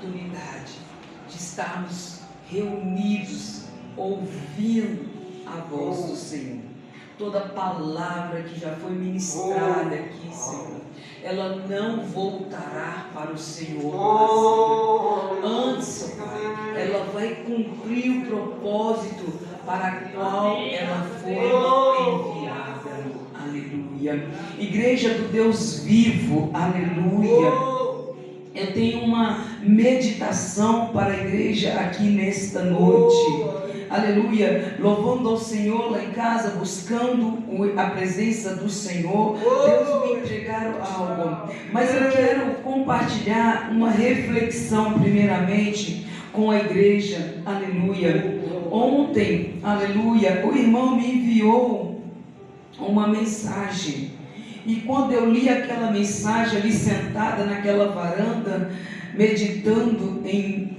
oportunidade de estarmos reunidos, ouvindo a voz do Senhor. Toda palavra que já foi ministrada aqui, Senhor, ela não voltará para o Senhor vazia. Antes, Pai, ela vai cumprir o propósito para o qual ela foi enviada. Aleluia. Igreja do Deus vivo, aleluia. Eu tenho uma meditação para a igreja aqui nesta noite, aleluia, louvando ao Senhor lá em casa, buscando a presença do Senhor. Deus me entregaram algo, mas eu quero compartilhar uma reflexão primeiramente com a igreja, aleluia. Ontem, aleluia, o irmão me enviou uma mensagem. E quando eu li aquela mensagem ali sentada naquela varanda, meditando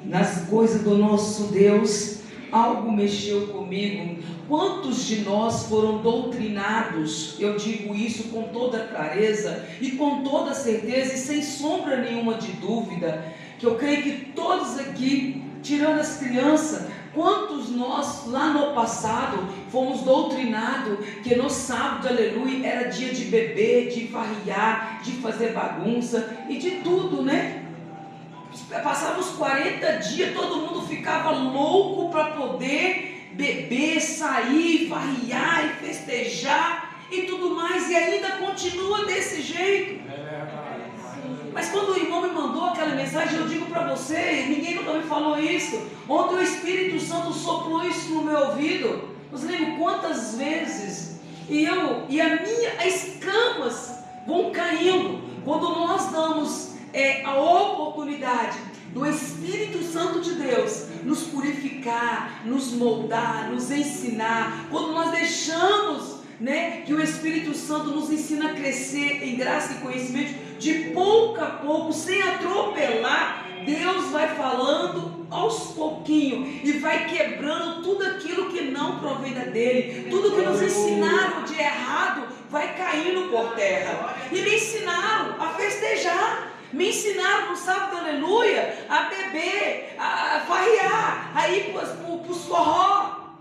nas coisas do nosso Deus, algo mexeu comigo. Quantos de nós foram doutrinados? Eu digo isso com toda clareza e com toda certeza e sem sombra nenhuma de dúvida, que eu creio que todos aqui, tirando as crianças, quantos nós lá no passado fomos doutrinados que no sábado, aleluia, era dia de beber, de farriar, de fazer bagunça e de tudo, né? Passávamos 40 dias, todo mundo ficava louco para poder beber, sair, farriar e festejar e tudo mais, e ainda continua desse jeito. Mas quando o irmão me mandou aquela mensagem, eu digo para você, ninguém nunca me falou isso. Ontem o Espírito Santo soprou isso no meu ouvido. Você lembra quantas vezes? E as escamas vão caindo quando nós damos a oportunidade do Espírito Santo de Deus nos purificar, nos moldar, nos ensinar. Quando nós deixamos, que o Espírito Santo nos ensina a crescer em graça e conhecimento, de pouco a pouco, sem atropelar, Deus vai falando aos pouquinhos e vai quebrando tudo aquilo que não provém dele. Tudo que nos ensinaram de errado vai caindo por terra. E me ensinaram a festejar, me ensinaram no sábado, aleluia, a beber, a farrear, a ir para os forró.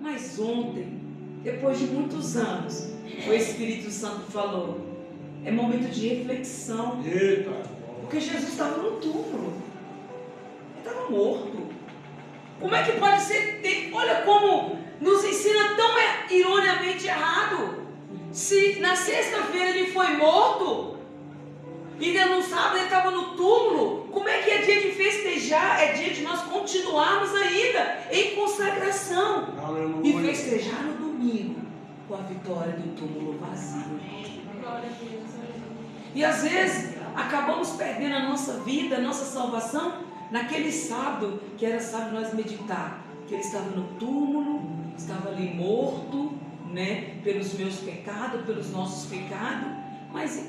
Mas ontem, depois de muitos anos, o Espírito Santo falou: é momento de reflexão. Eita. Porque Jesus estava no túmulo, ele estava morto. Como é que pode ser? Olha como nos ensina tão ironiamente errado. Se na sexta-feira ele foi morto, e no sábado ele estava no túmulo, como é que é dia de festejar? É dia de nós continuarmos ainda em consagração. Aleluia. E festejar no domingo com a vitória do túmulo vazio. E às vezes acabamos perdendo a nossa vida, a nossa salvação naquele sábado, que era sábado nós meditar, que ele estava no túmulo, estava ali morto, pelos meus pecados, pelos nossos pecados. Mas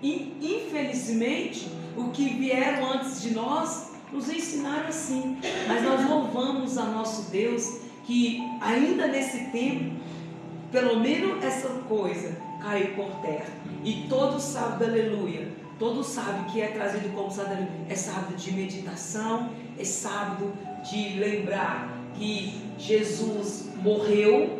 infelizmente o que vieram antes de nós nos ensinaram assim. Mas nós louvamos a nosso Deus, que ainda nesse tempo, pelo menos essa coisa caiu por terra. E todo sábado, aleluia, todo sábado que é trazido como sábado, aleluia, é sábado de meditação, é sábado de lembrar que Jesus morreu,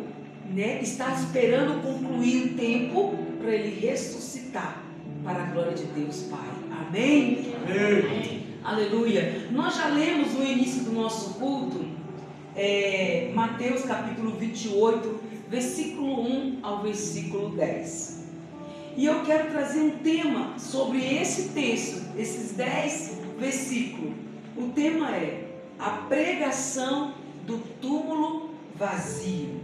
está esperando concluir o tempo para ele ressuscitar para a glória de Deus Pai. Amém? Amém. Aleluia. Nós já lemos no início do nosso culto, Mateus capítulo 28, versículo 1 ao versículo 10. E eu quero trazer um tema sobre esse texto, esses 10 versículos. O tema é a pregação do túmulo vazio.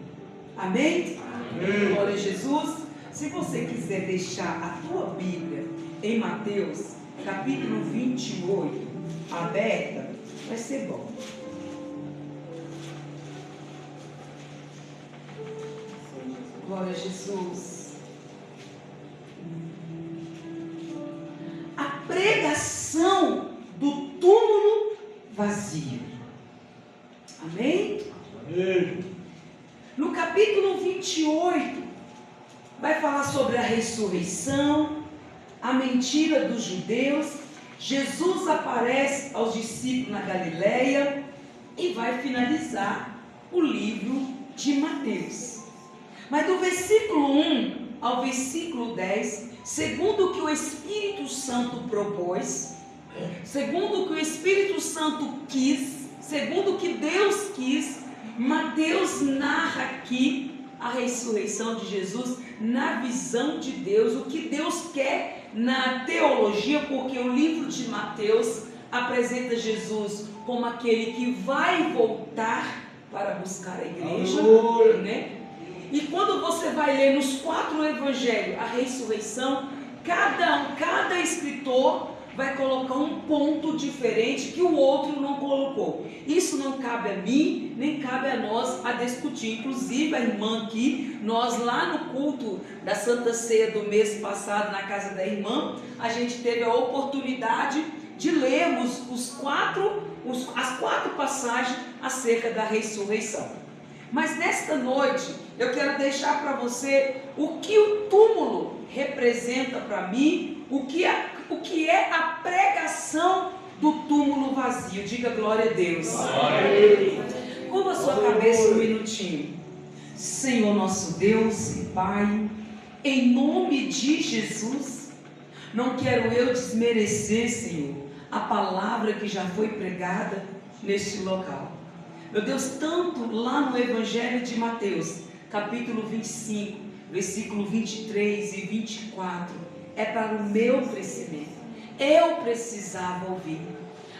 Amém? Amém. Glória a Jesus. Se você quiser deixar a tua Bíblia em Mateus capítulo 28 aberta, vai ser bom. Glória a Jesus. A pregação do túmulo vazio. Amém? Amém. No capítulo 28, vai falar sobre a ressurreição, a mentira dos judeus Jesus aparece aos discípulos na Galileia e vai finalizar o livro de Mateus. Mas do versículo 1 ao versículo 10, segundo o que o Espírito Santo propôs, segundo o que o Espírito Santo quis, segundo o que Deus quis, Mateus narra aqui a ressurreição de Jesus na visão de Deus, o que Deus quer na teologia, porque o livro de Mateus apresenta Jesus como aquele que vai voltar para buscar a igreja, né? E quando você vai ler nos 4 evangelhos a ressurreição, cada escritor vai colocar um ponto diferente que o outro não colocou. Isso não cabe a mim, nem cabe a nós a discutir. Inclusive a irmã aqui, nós lá no culto da Santa Ceia do mês passado, na casa da irmã, a gente teve a oportunidade de lermos as 4 passagens acerca da ressurreição. Mas nesta noite, eu quero deixar para você o que o túmulo representa para mim, o que é a pregação do túmulo vazio. Diga glória a Deus. Curva a sua cabeça um minutinho. Senhor nosso Deus e Pai, em nome de Jesus, não quero eu desmerecer, Senhor, a palavra que já foi pregada neste local. Meu Deus, tanto lá no Evangelho de Mateus, capítulo 25, versículo 23 e 24, é para o meu crescimento. Eu precisava ouvir.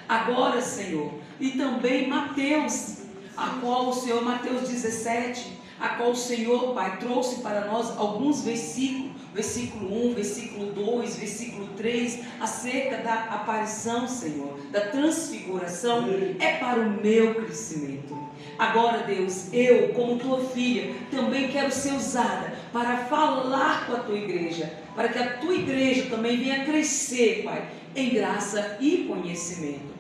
Agora, Senhor, e também Mateus, a qual o Senhor, Mateus 17, a qual o Senhor, Pai, trouxe para nós alguns versículos, versículo 1, versículo 2, versículo 3, acerca da aparição, Senhor, da transfiguração, é para o meu crescimento. Agora, Deus, eu, como tua filha, também quero ser usada para falar com a tua igreja, para que a tua igreja também venha crescer, Pai, em graça e conhecimento.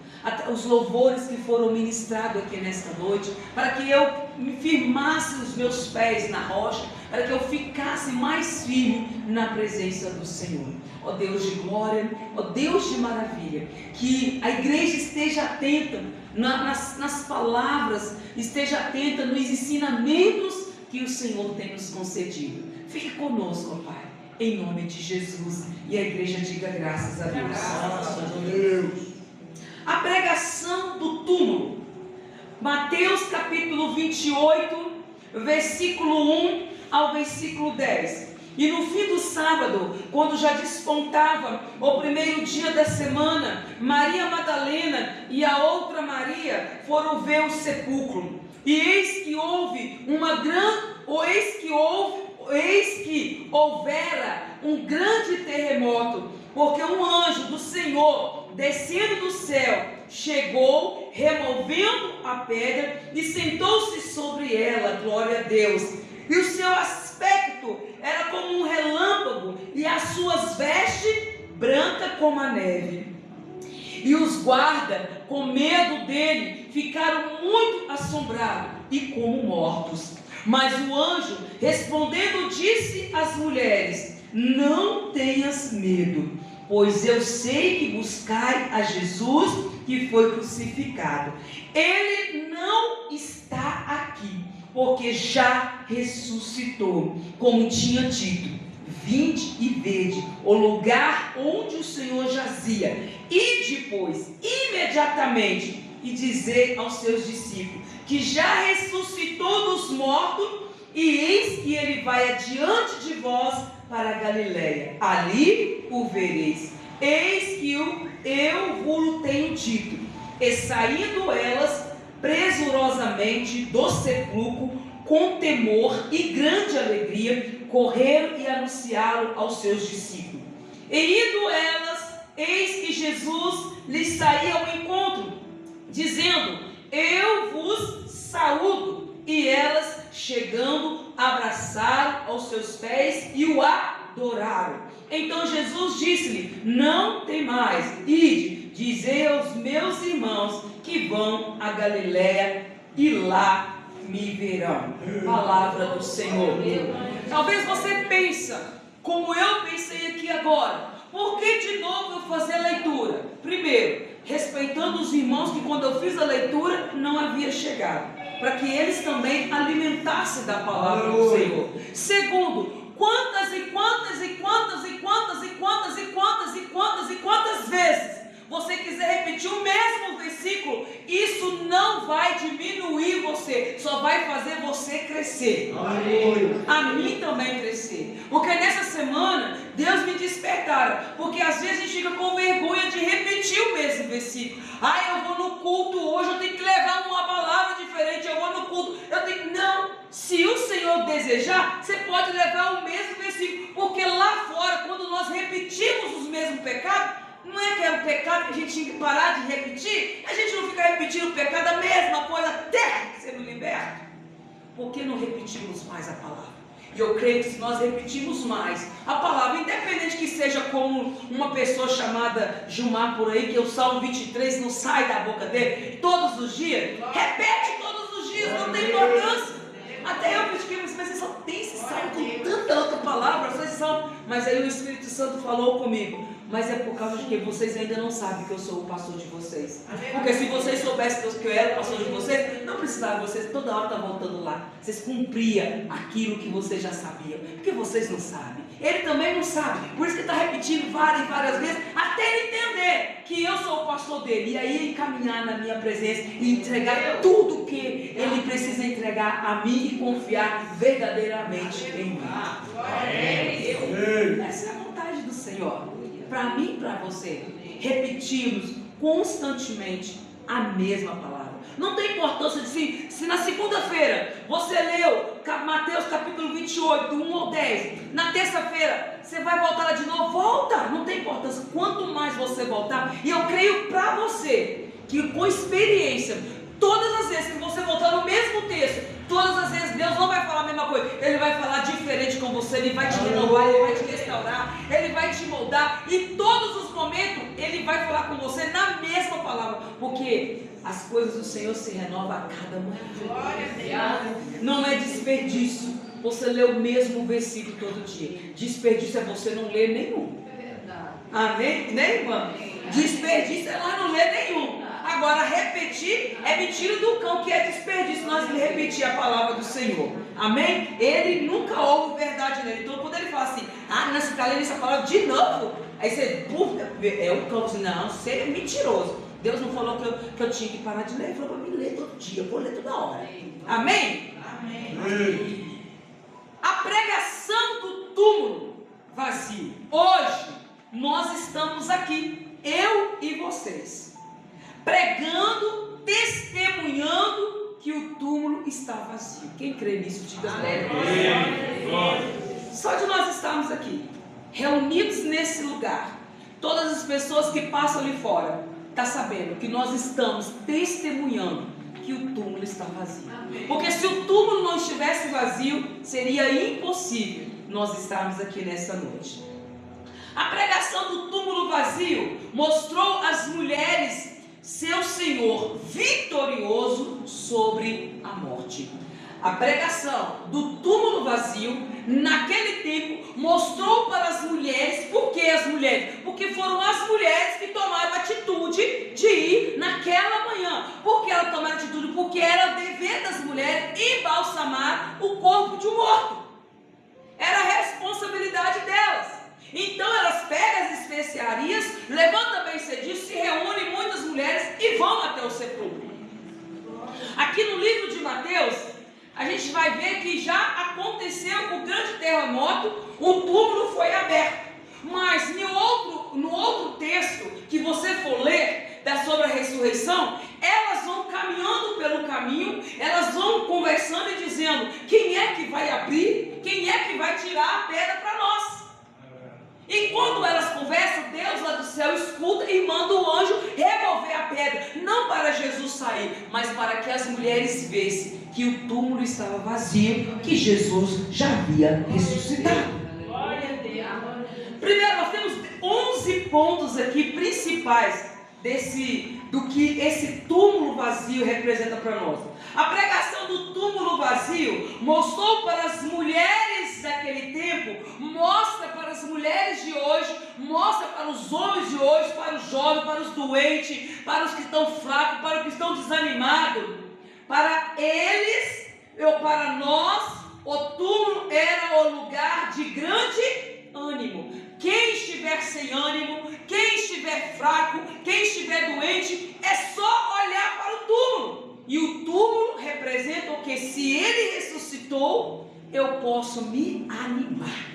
Os louvores que foram ministrados aqui nesta noite, para que eu me firmasse os meus pés na rocha, para que eu ficasse mais firme na presença do Senhor. Ó Deus de glória, ó Deus de maravilha, que a igreja esteja atenta nas palavras, esteja atenta nos ensinamentos que o Senhor tem nos concedido. Fique conosco, ó Pai, em nome de Jesus. E a igreja diga graças a Deus. Graças a Deus. A pregação do túmulo. Mateus capítulo 28, versículo 1 ao versículo 10. E no fim do sábado, quando já despontava o primeiro dia da semana, Maria Madalena e a outra Maria foram ver o sepulcro. E eis que houvera um grande terremoto, porque um anjo do Senhor, descendo do céu, chegou, removendo a pedra e sentou-se sobre ela. Glória a Deus. E o seu aspecto era como um relâmpago, e as suas vestes branca como a neve. E os guardas, com medo dele, ficaram muito assombrados e como mortos. Mas o anjo, respondendo, disse às mulheres: não tenhas medo, pois eu sei que buscai a Jesus que foi crucificado. Ele não está aqui, porque já ressuscitou, como tinha dito. Vinde e vede o lugar onde o Senhor jazia. E depois, imediatamente, e dizer aos seus discípulos que já ressuscitou dos mortos, e eis que ele vai adiante de vós para a Galileia. Ali o vereis. Eis que eu vos tenho dito. E saindo elas presurosamente do sepulcro, com temor e grande alegria, correram e anunciaram aos seus discípulos. E indo elas, eis que Jesus lhes saía ao encontro, dizendo: eu vos saúdo. E elas, chegando, abraçaram aos seus pés e o adoraram. Então Jesus disse-lhe: não temais, ide, dizei aos meus irmãos que vão a Galileia, e lá me verão. Palavra do Senhor. Talvez você pense, como eu pensei aqui agora: Por que de novo eu fazer a leitura? Primeiro, respeitando os irmãos que quando eu fiz a leitura não havia chegado, para que eles também alimentassem da palavra do Senhor. Segundo, quantas vezes você quiser repetir o mesmo versículo, isso não vai diminuir você, só vai fazer você crescer. A mim também crescer. Porque nessa semana, Deus me despertara. Porque às vezes a gente fica com vergonha de repetir o mesmo versículo. Eu vou no culto hoje, eu tenho que levar uma palavra diferente, eu vou no culto, eu tenho... Não, se o Senhor desejar, você pode levar o mesmo versículo. Porque lá fora, quando nós repetimos os mesmos pecados, não é que é o pecado que a gente tinha que parar de repetir? A gente não fica repetindo o pecado, a mesma coisa até sendo liberto. Por que não repetimos mais a palavra? E eu creio que se nós repetirmos mais a palavra, independente que seja como uma pessoa chamada Gilmar por aí, que o Salmo 23 não sai da boca dele todos os dias, repete todos os dias, não tem importância. Até eu critiquei, mas você só tem esse salmo com tanta outra palavra, só esse salmo. Mas aí o Espírito Santo falou comigo. Mas é por causa de que vocês ainda não sabem que eu sou o pastor de vocês. Porque se vocês soubessem que eu era o pastor de vocês, não precisava vocês toda hora estar voltando lá. Vocês cumpriam aquilo que vocês já sabiam. Porque vocês não sabem. Ele também não sabe. Por isso que ele está repetindo várias e várias vezes, até ele entender que eu sou o pastor dele. E aí caminhar na minha presença e entregar tudo que ele precisa entregar a mim e confiar verdadeiramente em mim. Essa é a vontade do Senhor. Para mim e para você, repetirmos constantemente a mesma palavra. Não tem importância de se na segunda-feira você leu Mateus capítulo 28, 1 ao 10. Na terça-feira você vai voltar lá de novo, volta. Não tem importância, quanto mais você voltar. E eu creio para você, que com experiência, todas as vezes que você voltar no mesmo texto, todas as vezes Deus não vai falar a mesma coisa. Ele vai falar diferente com você. Ele vai te renovar, Ele vai te restaurar, Ele vai te moldar. E todos os momentos Ele vai falar com você na mesma palavra. Porque as coisas do Senhor se renovam a cada manhã. Não é desperdício você ler o mesmo versículo todo dia. Desperdício é você não ler nenhum. Amém? Né, irmã? Desperdício é nós não ler nenhum. Agora, repetir é mentira do cão, que é desperdício nós repetir a palavra do Senhor. Amém? Ele nunca ouve verdade nele. Então, quando ele fala assim, nós está lendo essa palavra de novo, aí você, é o cão, assim, não, você é mentiroso. Deus não falou que eu tinha que parar de ler, ele falou para me ler todo dia, eu vou ler toda hora. Amém? Amém. A pregação do túmulo vazio. Hoje, nós estamos aqui, eu e vocês, pregando, testemunhando que o túmulo está vazio. Quem crê nisso, diga glória. Só de nós estarmos aqui, reunidos nesse lugar, todas as pessoas que passam ali fora, estão sabendo que nós estamos testemunhando que o túmulo está vazio. Porque se o túmulo não estivesse vazio, seria impossível nós estarmos aqui nessa noite. A pregação do túmulo vazio mostrou às mulheres seu Senhor vitorioso sobre a morte. A pregação do túmulo vazio, naquele tempo, mostrou para as mulheres. Por que as mulheres? Porque foram as mulheres que tomaram a atitude de ir naquela manhã. Por que elas tomaram a atitude? Porque era o dever das mulheres embalsamar o corpo de um morto. Era a responsabilidade delas. Então elas pegam as especiarias, levantam bem cedinho, se reúnem muitas mulheres e vão até o sepulcro. Aqui no livro de Mateus, a gente vai ver que já aconteceu o grande terremoto, o túmulo foi aberto. Mas no outro texto que você for ler sobre a ressurreição, elas vão caminhando pelo caminho, elas vão conversando e dizendo: quem é que vai abrir? Quem é que vai tirar a pedra para nós? E quando elas conversam, Deus lá do céu escuta e manda o anjo remover a pedra, não para Jesus sair, mas para que as mulheres vissem que o túmulo estava vazio, que Jesus já havia ressuscitado. Primeiro, nós temos 11 pontos aqui principais do que esse túmulo vazio representa para nós. A pregação do túmulo vazio mostrou para as mulheres daquele tempo tempo, mostra para as mulheres de hoje, mostra para os homens de hoje, para os jovens, para os doentes, para os que estão fracos, para os que estão desanimados. Para eles, para nós, o túmulo era o lugar de grande ânimo. Quem estiver sem ânimo, quem estiver fraco, quem estiver doente, é só olhar para o túmulo. E o túmulo representa o que? Se ele ressuscitou, eu posso me animar.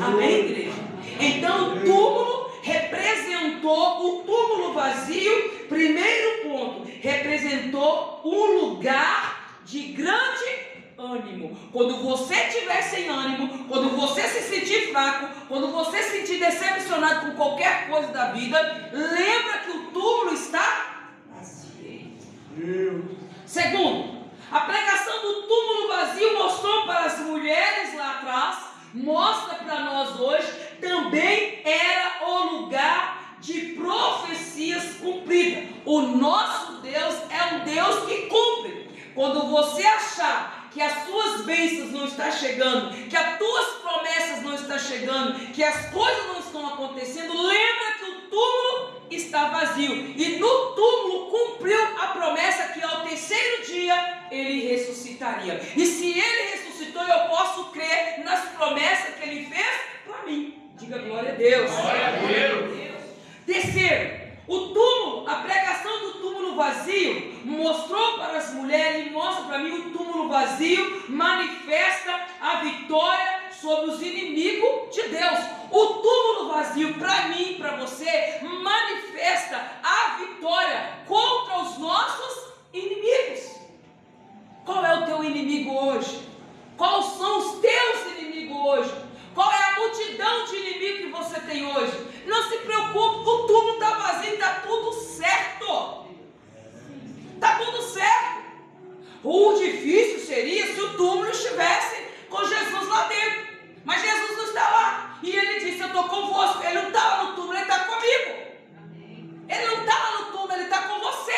Amém, igreja? Então o túmulo representou, o túmulo vazio, primeiro ponto, representou um lugar de grande ânimo. Quando você estiver sem ânimo, quando você se sentir fraco, quando você se sentir decepcionado com qualquer coisa da vida, lembra que o túmulo está vazio. Segundo, a pregação do túmulo vazio mostrou para as mulheres lá atrás, mostra para nós hoje, também era o lugar de profecias cumpridas. O nosso Deus é um Deus que cumpre. Quando você achar que as suas bênçãos não estão chegando, que as tuas promessas não estão chegando, que as coisas não estão acontecendo, lembra que o túmulo está vazio. E no túmulo cumpriu a promessa que ao terceiro dia ele ressuscitaria. E se ele ressuscitou, eu posso crer nas promessas que ele fez para mim. Diga glória a Deus. Glória a Deus. Terceiro, o túmulo, a pregação do túmulo vazio mostrou para as mulheres e mostra para mim, o túmulo vazio manifesta a vitória sobre os inimigos de Deus. O túmulo vazio para mim e para você manifesta a vitória contra os nossos inimigos. Qual é o teu inimigo hoje? Quais são os teus inimigos hoje? Qual é a multidão de inimigos que você tem hoje? Não se preocupe, o túmulo está vazio, está tudo certo. Está tudo certo. O difícil seria se o túmulo estivesse com Jesus lá dentro. Mas Jesus não está lá. E ele disse, eu estou convosco. Ele não está lá no túmulo, ele está comigo. Ele não está lá no túmulo, ele está com você.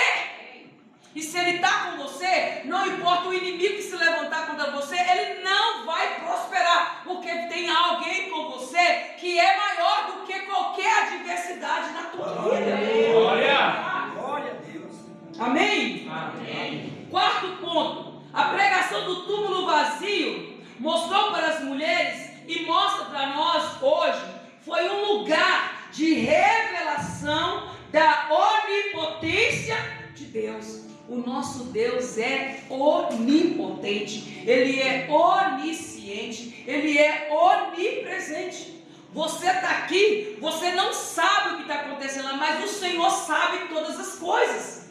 E se ele está com você, não importa o inimigo que se levantar contra você, ele não vai prosperar, porque tem alguém com você que é maior do que qualquer adversidade na tua vida. Glória! Glória a Deus. Amém? Amém. Quarto ponto, a pregação do túmulo vazio mostrou para as mulheres e mostra para nós hoje, foi um lugar de revelação da onipotência de Deus. O nosso Deus é onipotente, Ele é onisciente, Ele é onipresente. Você está aqui, você não sabe o que está acontecendo lá, mas o Senhor sabe todas as coisas.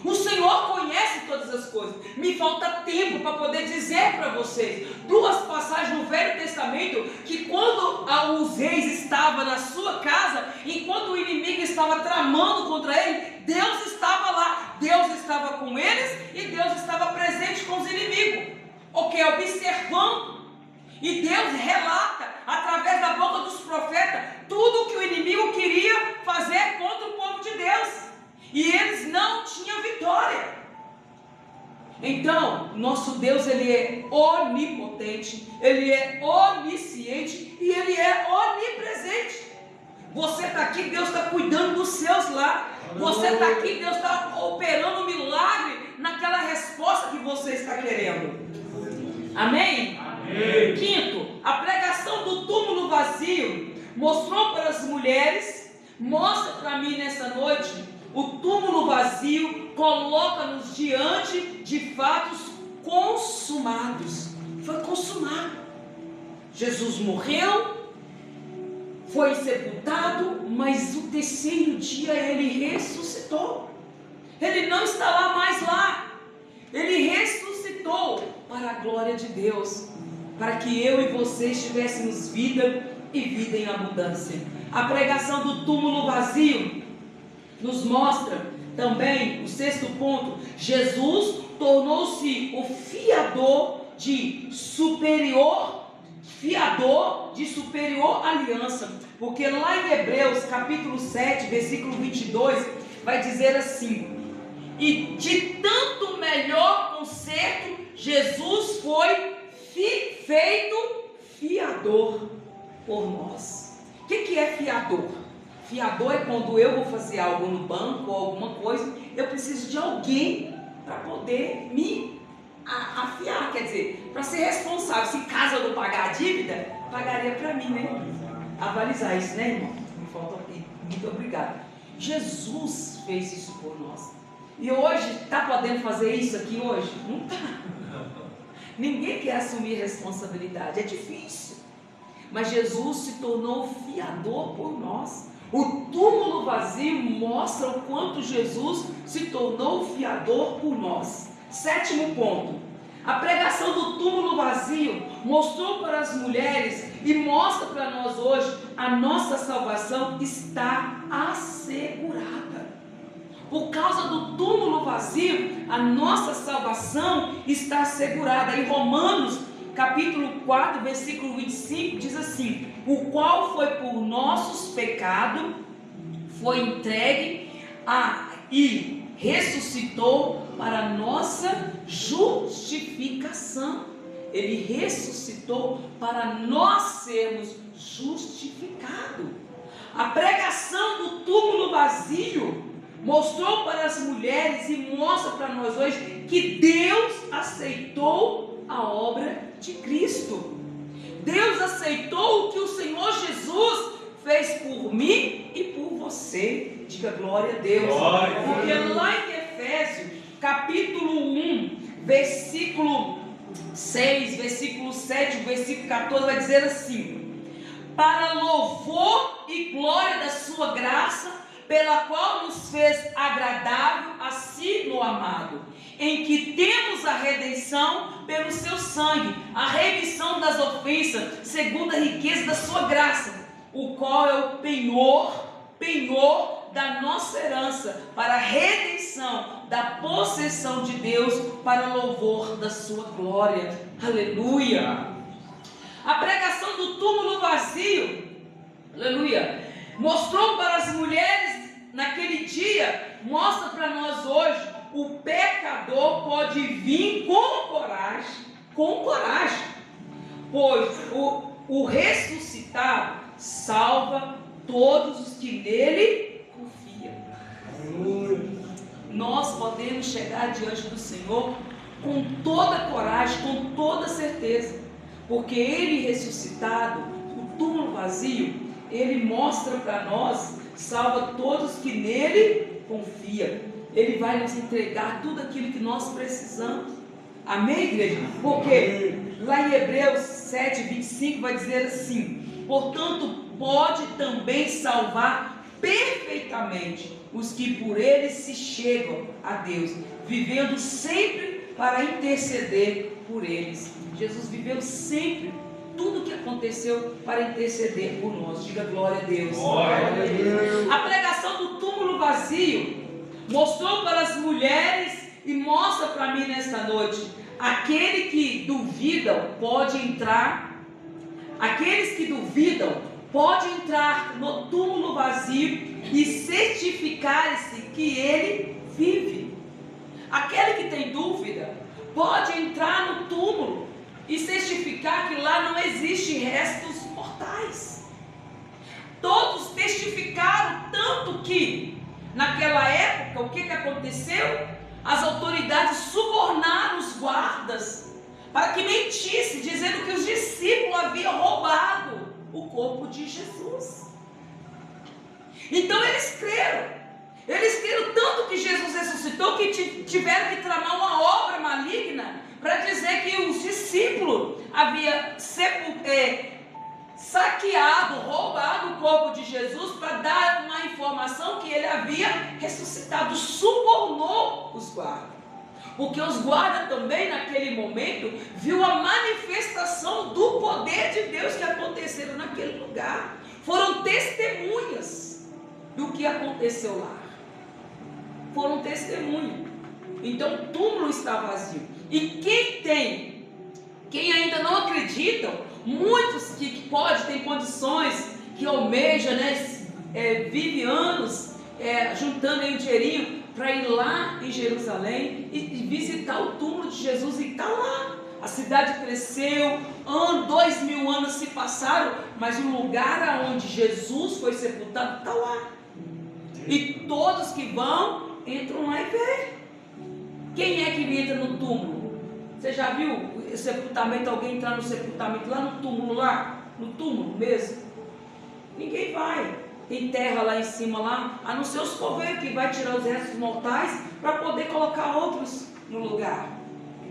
O Senhor conhece todas as coisas. Me falta tempo para poder dizer para vocês duas passagens no Velho Testamento que quando os reis estavam na sua casa, enquanto o inimigo estava tramando contra ele, Deus estava lá, Deus estava com eles e Deus estava presente com os inimigos, observando. E Deus relata através da boca dos profetas tudo o que o inimigo queria fazer contra o povo de Deus. E eles não tinham vitória. Então, nosso Deus, Ele é onipotente, Ele é onisciente e Ele é onipresente. Você está aqui, Deus está cuidando dos seus lá. Você está aqui, Deus está operando um milagre naquela resposta que você está querendo. Amém? Amém. Quinto, a pregação do túmulo vazio mostrou para as mulheres, mostra para mim nessa noite. O túmulo vazio coloca-nos diante de fatos consumados. Foi consumado. Jesus morreu, foi sepultado, mas o terceiro dia ele ressuscitou. Ele não está lá mais lá. Ele ressuscitou para a glória de Deus, para que eu e vocês tivéssemos vida e vida em abundância. A pregação do túmulo vazio nos mostra também, o sexto ponto, Jesus tornou-se o fiador de superior aliança, porque lá em Hebreus capítulo 7, versículo 22, vai dizer assim: e de tanto melhor conserto, Jesus foi feito fiador. por nós. O que é fiador? Fiador é quando eu vou fazer algo no banco ou alguma coisa, eu preciso de alguém para poder me afiar, quer dizer, para ser responsável. Se caso eu não pagar a dívida, pagaria para mim, né? Avalizar isso, né, irmão? Me falta aqui. Muito obrigado. Jesus fez isso por nós. E hoje, está podendo fazer isso aqui hoje? Não está. Ninguém quer assumir responsabilidade, é difícil. Mas Jesus se tornou fiador por nós. O túmulo vazio mostra o quanto Jesus se tornou fiador por nós. 7º ponto. A pregação do túmulo vazio mostrou para as mulheres e mostra para nós hoje a nossa salvação está assegurada. Por causa do túmulo vazio, a nossa salvação está assegurada. Em Romanos, capítulo 4, versículo 25, diz assim: o qual foi por nossos pecados, foi entregue e ressuscitou para nossa justificação. Ele ressuscitou para nós sermos justificados. A pregação do túmulo vazio mostrou para as mulheres e mostra para nós hoje que Deus aceitou a obra de Cristo. Deus aceitou o que o Senhor Jesus fez por mim e por você. Diga glória a Deus. Glória. Porque lá em Efésios, capítulo 1, versículo 6, versículo 7, versículo 14, vai dizer assim: para louvor e glória da sua graça, pela qual nos fez agradável a si no amado, em que temos a redenção pelo seu sangue, a remissão das ofensas, segundo a riqueza da sua graça, o qual é o penhor da nossa herança, para a redenção da possessão de Deus, para louvor da sua glória. Aleluia! A pregação do túmulo vazio, aleluia, mostrou para as mulheres naquele dia, mostra para nós hoje, o pecador pode vir com coragem, pois o ressuscitado salva todos os que nele confiam. Nós podemos chegar diante do Senhor com toda coragem, com toda certeza, porque Ele ressuscitado, o túmulo vazio, Ele mostra para nós, salva todos que nele confiam. Ele vai nos entregar tudo aquilo que nós precisamos. Amém, igreja? Porque lá em Hebreus 7, 25 vai dizer assim: portanto, pode também salvar perfeitamente os que por ele se chegam a Deus, vivendo sempre para interceder por eles. Jesus viveu sempre tudo o que aconteceu para interceder por nós. Diga glória a Deus. Glória a Deus. A pregação do túmulo vazio mostrou para as mulheres e mostra para mim nesta noite: aquele que duvidam pode entrar, aqueles que duvidam pode entrar no túmulo vazio e certificar-se que ele vive. Aquele que tem dúvida pode entrar no túmulo e certificar que lá não existem restos mortais. Todos testificaram, tanto que naquela época o que aconteceu? As autoridades subornaram os guardas para que mentisse, dizendo que os discípulos haviam roubado o corpo de Jesus. Então eles creram tanto que Jesus ressuscitou, que tiveram que tramar uma obra maligna para dizer que os discípulos haviam saqueado, roubado o corpo de Jesus, para dar uma informação que ele havia ressuscitado. Subornou os guardas, porque os guardas também naquele momento viu a manifestação do poder de Deus que aconteceu naquele lugar, foram testemunhas do que aconteceu lá, foram testemunhas. Então o túmulo está vazio, e quem ainda não acreditam, muitos que podem ter condições, que almejam, vive anos juntando aí um dinheirinho para ir lá em Jerusalém e visitar o túmulo de Jesus, e está lá, A cidade cresceu, 2000 anos se passaram, mas o lugar onde Jesus foi sepultado está lá. E todos que vão, entram lá e vê. Quem é que entra no túmulo? Você já viu o sepultamento, alguém entrar no sepultamento, lá no túmulo mesmo? Ninguém vai. Tem terra lá em cima, lá, a não ser os coveiros que vai tirar os restos mortais para poder colocar outros no lugar.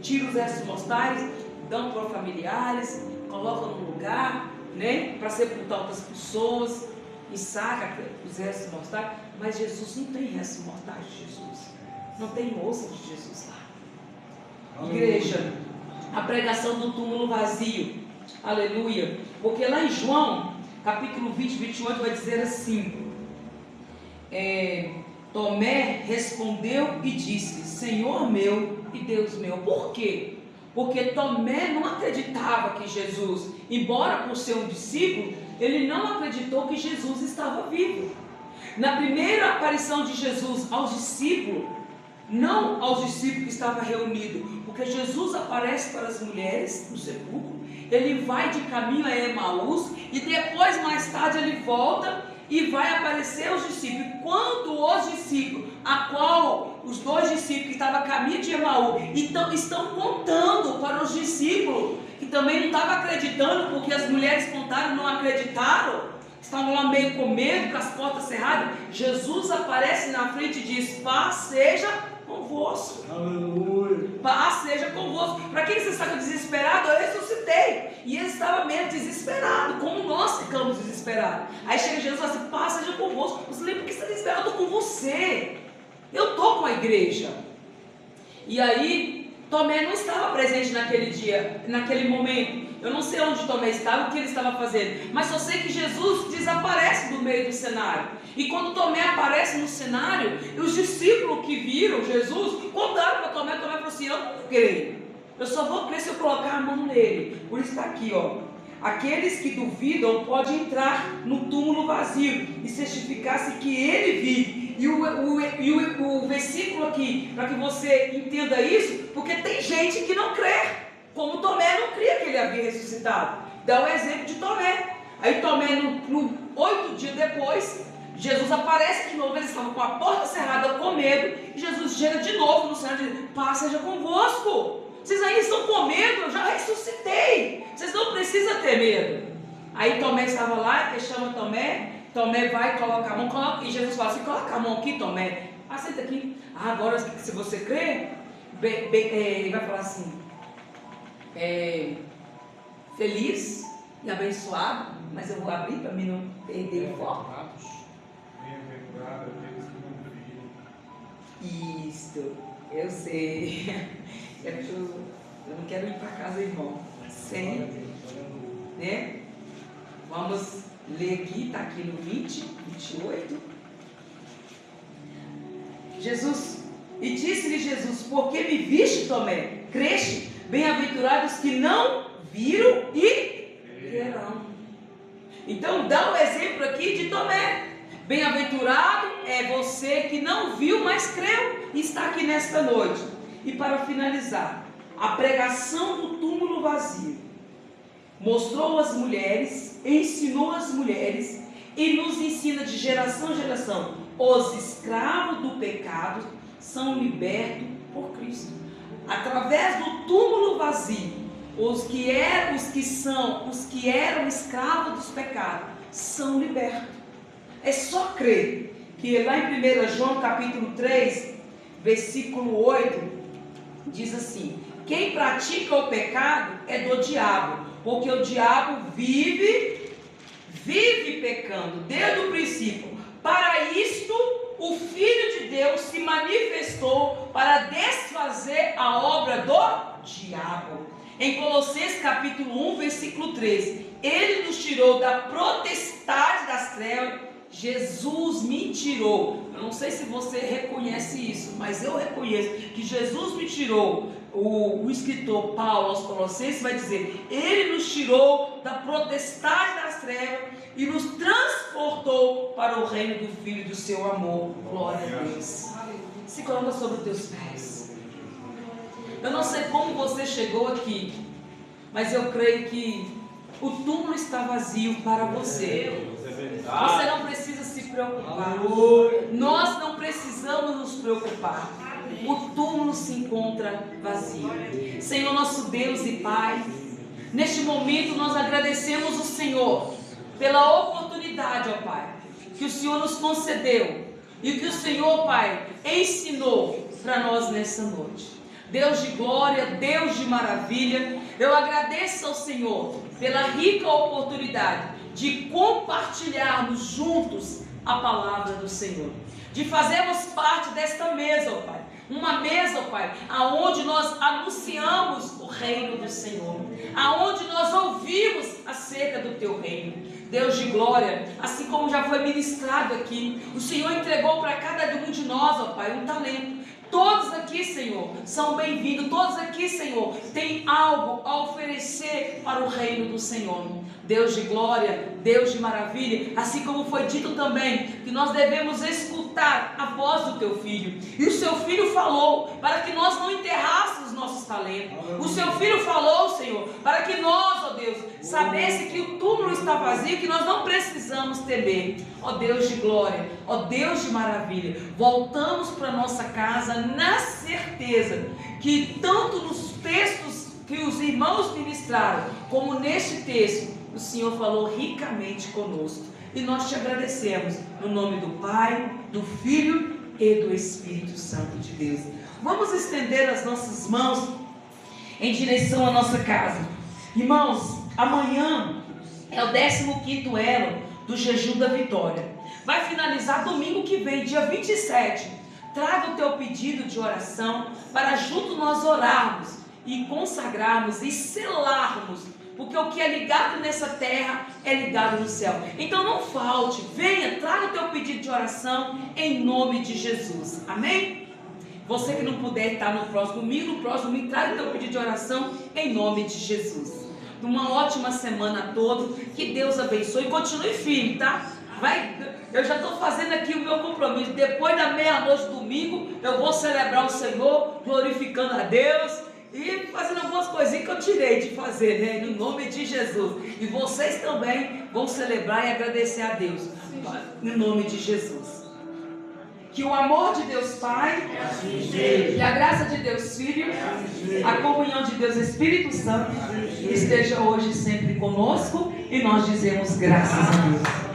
Tira os restos mortais, dão para familiares, colocam no lugar, né, para sepultar outras pessoas e saca os restos mortais. Mas Jesus não tem restos mortais de Jesus, não tem osso de Jesus lá. Igreja, a pregação do túmulo vazio, aleluia, porque lá em João capítulo 20, 28 vai dizer assim, Tomé respondeu e disse, Senhor meu e Deus meu. Por quê? Porque Tomé não acreditava que Jesus, embora por ser um discípulo, ele não acreditou que Jesus estava vivo. Na primeira aparição de Jesus aos discípulos, não aos discípulos que estavam reunidos, porque Jesus aparece para as mulheres no sepulcro, ele vai de caminho a Emaús e depois mais tarde ele volta e vai aparecer aos discípulos. Quando os discípulos, os dois discípulos que estavam a caminho de Emaús, então estão contando para os discípulos que também não estavam acreditando, porque as mulheres contaram, não acreditaram, estavam lá meio com medo, com as portas cerradas. Jesus aparece na frente e diz, paz seja convosco. Aleluia. Paz seja convosco. Para quem você está desesperado, eu ressuscitei. E ele estava meio desesperado, como nós ficamos desesperados. Aí chega Jesus e fala assim, paz seja convosco. Você lembra que você está desesperado? Eu estou com você. Eu estou com a igreja. E aí, Tomé não estava presente naquele dia, naquele momento. Eu não sei onde Tomé estava, o que ele estava fazendo, mas só sei que Jesus desaparece do meio do cenário. E quando Tomé aparece no cenário, os discípulos que viram Jesus contaram para Tomé. Tomé falou assim, eu não creio, eu só vou crer se eu colocar a mão nele. Por isso está aqui, ó. Aqueles que duvidam podem entrar no túmulo vazio e certificar-se que ele vive. E o versículo aqui, para que você entenda isso, porque tem gente que não crê, como Tomé não cria que ele havia ressuscitado. Dá o exemplo de Tomé. Aí Tomé, 8 dias depois, Jesus aparece de novo, eles estavam com a porta cerrada, com medo, e Jesus chega de novo no céu e diz, paz seja convosco. Vocês ainda estão com medo? Eu já ressuscitei. Vocês não precisam ter medo. Aí Tomé estava lá, ele chama Tomé. Tomé vai, coloca a mão, e Jesus fala assim, coloca a mão aqui, Tomé. Senta aqui. Agora, se você crê, ele vai falar assim, feliz e abençoado, mas eu vou abrir para mim não perder o foco. Bem-aventurado aqueles que não viram. Isto, eu sei. Eu não quero ir para casa, irmão, sem, né? Vamos ler aqui, está aqui no 20, 28. Jesus, e disse-lhe Jesus, porque me viste, Tomé, creste, bem-aventurados que não viram e verão. Então dá o exemplo aqui de Tomé. Bem-aventurado é você que não viu, mas creu e está aqui nesta noite. E para finalizar, a pregação do túmulo vazio mostrou as mulheres, ensinou as mulheres e nos ensina de geração em geração. Os escravos do pecado são libertos por Cristo. Através do túmulo vazio, os que eram escravos dos pecados são libertos. É só crer que lá em 1 João capítulo 3, versículo 8, diz assim, quem pratica o pecado é do diabo, porque o diabo vive pecando desde o princípio. Para isto o Filho de Deus se manifestou para desfazer a obra do diabo. Em Colossenses capítulo 1, versículo 13, ele nos tirou da potestade das trevas. Jesus me tirou. Eu não sei se você reconhece isso, mas eu reconheço que Jesus me tirou. O escritor Paulo aos Colossenses vai dizer, ele nos tirou da potestade das trevas e nos transportou para o reino do Filho do seu amor. Glória a Deus. Se coloca sobre os teus pés. Eu não sei como você chegou aqui, mas eu creio que o túmulo está vazio para você. Você não precisa se preocupar. Nós não precisamos nos preocupar. O túmulo se encontra vazio. Senhor nosso Deus e Pai, neste momento nós agradecemos o Senhor pela oportunidade, ó Pai, que o Senhor nos concedeu e que o Senhor, Pai, ensinou para nós nessa noite. Deus de glória, Deus de maravilha, eu agradeço ao Senhor pela rica oportunidade de compartilharmos juntos a palavra do Senhor, de fazermos parte desta mesa, ó Pai. Uma mesa, ó Pai, aonde nós anunciamos o reino do Senhor, aonde nós ouvimos acerca do Teu reino. Deus de glória, assim como já foi ministrado aqui, o Senhor entregou para cada um de nós, ó Pai, um talento. Todos aqui, Senhor, são bem-vindos. Todos aqui, Senhor, têm algo a oferecer para o reino do Senhor. Deus de glória, Deus de maravilha, assim como foi dito também, que nós devemos escutar a voz do Teu Filho. E o Seu Filho falou para que nós não enterrássemos nossos talentos. O Seu Filho falou, Senhor, para que nós, ó Deus, sabesse que o túmulo está vazio, que nós não precisamos temer. Ó Deus de glória, ó Deus de maravilha, voltamos para nossa casa na certeza que tanto nos textos que os irmãos ministraram, como neste texto, o Senhor falou ricamente conosco. E nós Te agradecemos, no nome do Pai, do Filho e do Espírito Santo de Deus. Vamos estender as nossas mãos em direção à nossa casa. Irmãos, amanhã é o 15º elo do jejum da vitória. Vai finalizar domingo que vem, dia 27. Traga o teu pedido de oração para juntos nós orarmos e consagrarmos e selarmos, porque o que é ligado nessa terra é ligado no céu. Então não falte, venha, traga o teu pedido de oração em nome de Jesus. Amém? Você que não puder estar no próximo domingo, traga o teu pedido de oração em nome de Jesus. Uma ótima semana a todos, que Deus abençoe e continue firme, tá? Eu já estou fazendo aqui o meu compromisso. Depois da meia-noite domingo, eu vou celebrar o Senhor, glorificando a Deus e fazendo algumas coisinhas que eu tirei de fazer, né? No nome de Jesus. E vocês também vão celebrar e agradecer a Deus, no nome de Jesus. Que o amor de Deus Pai, e a graça de Deus Filho, a comunhão de Deus Espírito Santo esteja hoje e sempre conosco, e nós dizemos graças a Deus.